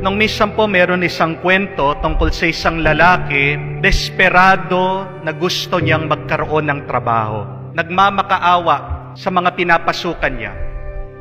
Nung minsan po meron isang kwento tungkol sa isang lalaki, desperado na gusto niyang magkaroon ng trabaho. Nagmamakaawa sa mga pinapasukan niya,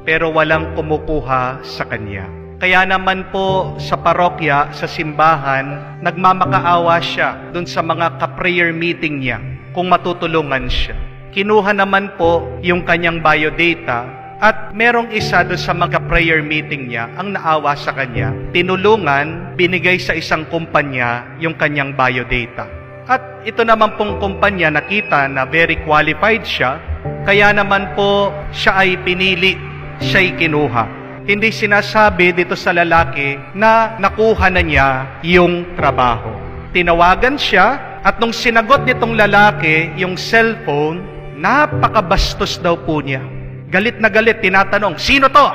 pero walang kumukuha sa kanya. Kaya naman po sa parokya, sa simbahan, nagmamakaawa siya dun sa mga ka-prayer meeting niya kung matutulungan siya. Kinuha naman po yung kanyang biodata at merong isa doon sa mga prayer meeting niya ang naawa sa kanya. Tinulungan, binigay sa isang kumpanya yung kanyang biodata. At ito naman pong kumpanya nakita na very qualified siya, kaya naman po siya ay pinili, siya ay kinuha. Hindi sinasabi dito sa lalaki na nakuha na niya yung trabaho. Tinawagan siya at nung sinagot nitong lalaki yung cellphone, napakabastos daw po niya. Galit na galit, tinatanong, sino to?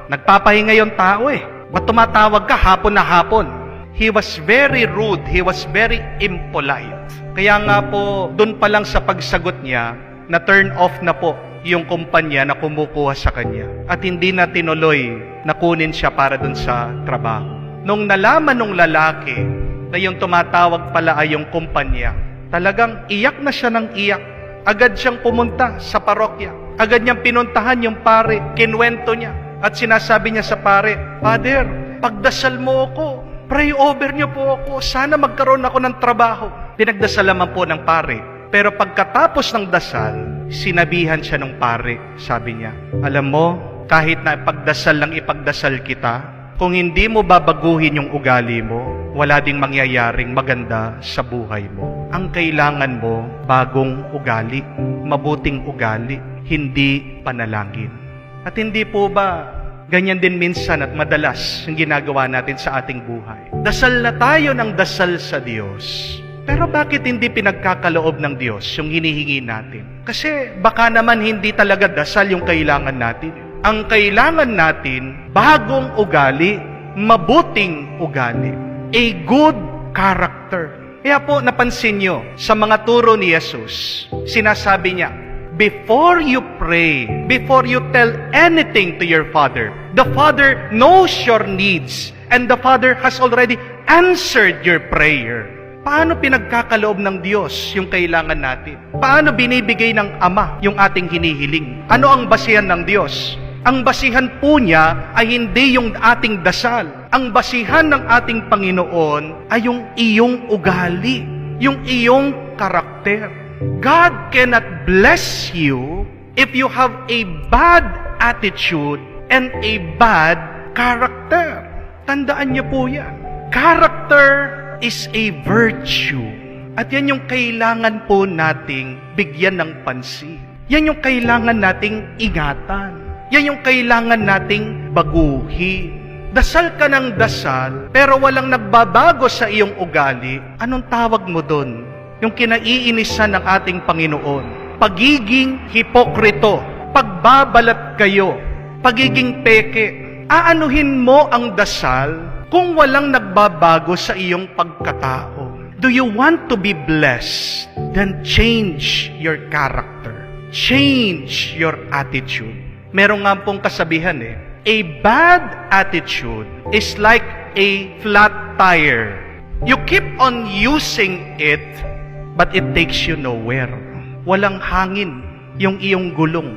Nagpapahinga yung tao eh. Ba't tumatawag ka hapon na hapon? He was very rude, he was very impolite. Kaya nga po, dun pa lang sa pagsagot niya, na turn off na po yung kumpanya na kumukuha sa kanya. At hindi na tinuloy na kunin siya para dun sa trabaho. Nung nalaman ng lalaki na yung tumatawag pala ay yung kumpanya, talagang iyak na siya ng iyak. Agad siyang pumunta sa parokya. Agad niyang pinuntahan yung pare. Kinwento niya. At sinasabi niya sa pare, Father, pagdasal mo ako. Pray over niyo po ako. Sana magkaroon ako ng trabaho. Pinagdasal naman po ng pare. Pero pagkatapos ng dasal, sinabihan siya ng pare. Sabi niya, alam mo, kahit na ipagdasal lang ipagdasal kita, kung hindi mo babaguhin yung ugali mo, wala ding mangyayaring maganda sa buhay mo. Ang kailangan mo, bagong ugali, mabuting ugali, hindi panalangin. At hindi po ba ganyan din minsan at madalas yung ginagawa natin sa ating buhay? Dasal na tayo ng dasal sa Diyos. Pero bakit hindi pinagkakaloob ng Diyos yung hinihingi natin? Kasi baka naman hindi talaga dasal yung kailangan natin. Ang kailangan natin, bagong ugali, mabuting ugali. A good character. Kaya po napansin nyo, sa mga turo ni Jesus, sinasabi niya, before you pray, before you tell anything to your Father, the Father knows your needs, and the Father has already answered your prayer. Paano pinagkakaloob ng Diyos yung kailangan natin? Paano binibigay ng Ama yung ating hinihiling? Ano ang basihan ng Diyos? Ang basihan po niya ay hindi yung ating dasal. Ang basihan ng ating Panginoon ay yung iyong ugali, yung iyong karakter. God cannot bless you if you have a bad attitude and a bad character. Tandaan niyo po yan. Character is a virtue. At yan yung kailangan po nating bigyan ng pansin. Yan yung kailangan nating ingatan. Yan yung kailangan nating baguhin. Dasal ka ng dasal, pero walang nagbabago sa iyong ugali. Anong tawag mo doon? Yung kinaiinisan ng ating Panginoon. Pagiging hipokrito. Pagbabalat kayo. Pagiging peke. Aanuhin mo ang dasal kung walang nagbabago sa iyong pagkatao. Do you want to be blessed? Then change your character. Change your attitude. Meron nga pong kasabihan a bad attitude is like a flat tire. You keep on using it, but it takes you nowhere. Walang hangin yung iyong gulong.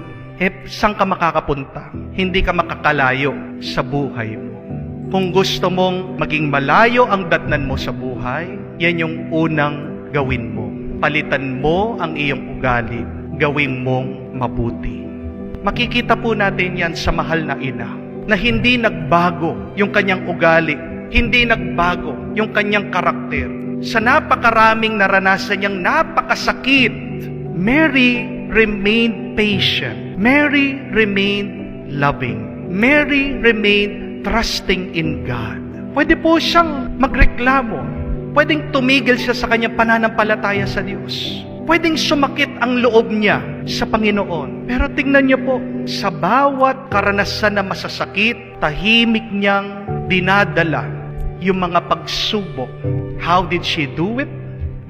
Saan ka makakapunta? Hindi ka makakalayo sa buhay mo. Kung gusto mong maging malayo ang datnan mo sa buhay, yan yung unang gawin mo. Palitan mo ang iyong ugali, gawin mong mabuti. Makikita po natin yan sa mahal na ina, na hindi nagbago yung kanyang ugali, hindi nagbago yung kanyang karakter. Sa napakaraming naranasan niyang napakasakit, Mary remained patient. Mary remained loving. Mary remained trusting in God. Pwede po siyang magreklamo. Pwedeng tumigil siya sa kanyang pananampalataya sa Diyos. Pwedeng sumakit ang loob niya sa Panginoon. Pero tingnan niyo po, sa bawat karanasan na masasakit, tahimik niyang dinadala yung mga pagsubok. How did she do it?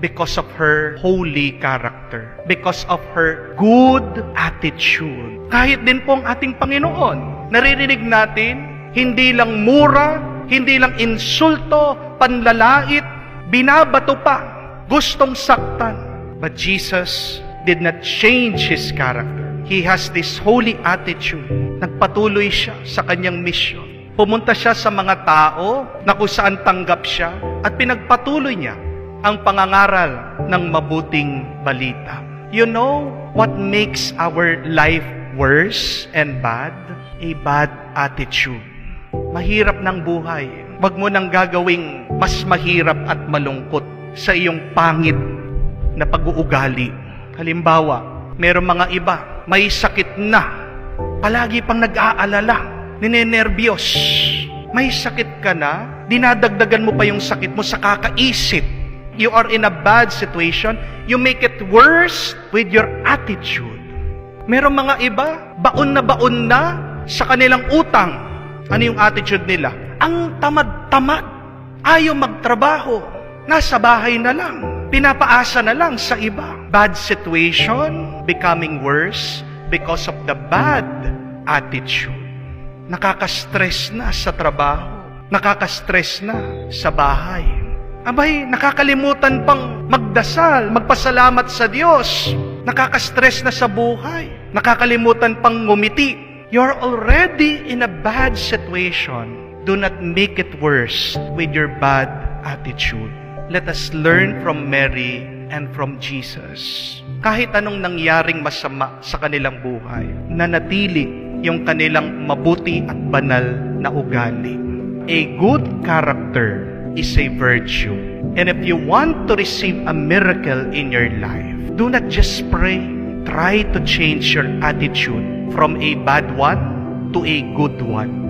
Because of her holy character. Because of her good attitude. Kahit din po ang ating Panginoon, naririnig natin, hindi lang mura Hindi lang insulto, panlalait, binabato pa, gustong saktan. But Jesus did not change His character. He has this holy attitude. Nagpatuloy siya sa kanyang mission. Pumunta siya sa mga tao na kung saan tanggap siya at pinagpatuloy niya ang pangangaral ng mabuting balita. You know what makes our life worse and bad? A bad attitude. Mahirap ng buhay. Wag mo nang gagawing mas mahirap at malungkot sa iyong pangit na pag-uugali. Halimbawa, merong mga iba, may sakit na. Palagi pang nag-aalala, ninenervyos. May sakit ka na, dinadagdagan mo pa yung sakit mo sa kakaisip. You are in a bad situation, you make it worse with your attitude. Merong mga iba, baon na sa kanilang utang. Ano yung attitude nila? Ang tamad-tamad. Ayaw magtrabaho. Nasa bahay na lang. Pinapaasa na lang sa iba. Bad situation becoming worse because of the bad attitude. Nakaka-stress na sa trabaho. Nakaka-stress na sa bahay. Abay, nakakalimutan pang magdasal, magpasalamat sa Diyos. Nakaka-stress na sa buhay. Nakakalimutan pang ngumiti. You're already in a bad situation. Do not make it worse with your bad attitude. Let us learn from Mary and from Jesus. Kahit anong nangyaring masama sa kanilang buhay, nanatili yung kanilang mabuti at banal na ugali. A good character is a virtue. And if you want to receive a miracle in your life, do not just pray. Try to change your attitude from a bad one to a good one.